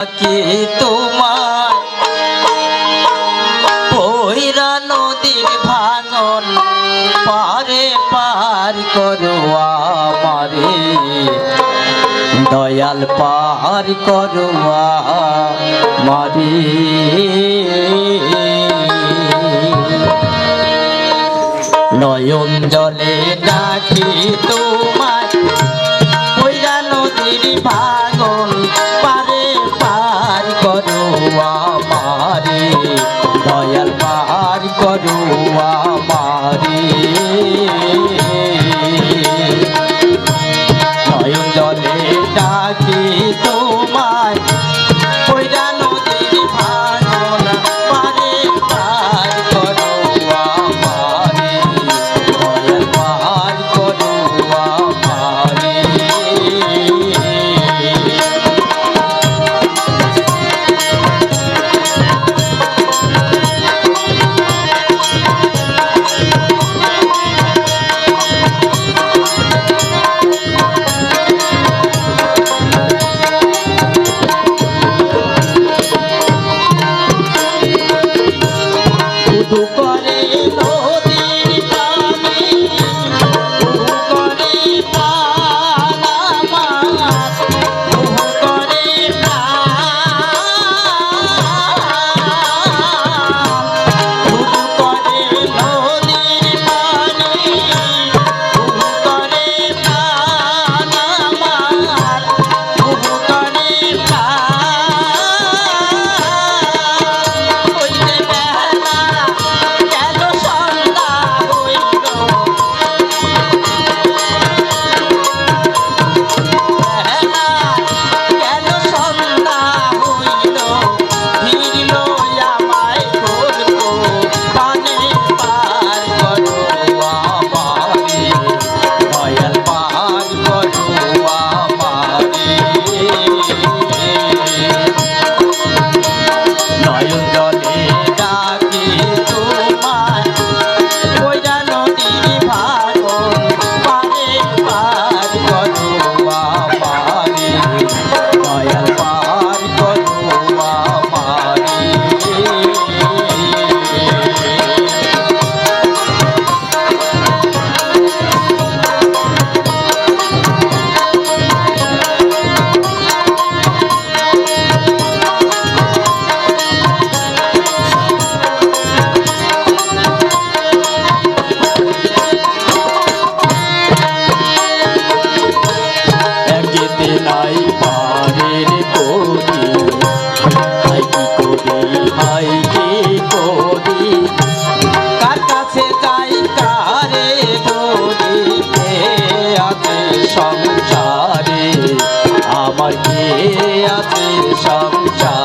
কি তোমার পয়রা নদীর ভাঙন পারে পার করো আমারে দয়াল পার করো আমারে নয়ন জলে ডাকি তোমার পয়রা নদীর ভাঙন পারে পার করো আমারে দয়াল পার করো আমারে নয়ন জলে ডাকি তোমার পয়রা নদীর ভাঙন পারে পার করো আমারে দয়াল পার করো আমারে নাই পারের করি হাই কি করি হাই কি করি কার কাছে যাই কারে ধরি কে আছে সংসারে আমার কে আছে সংসার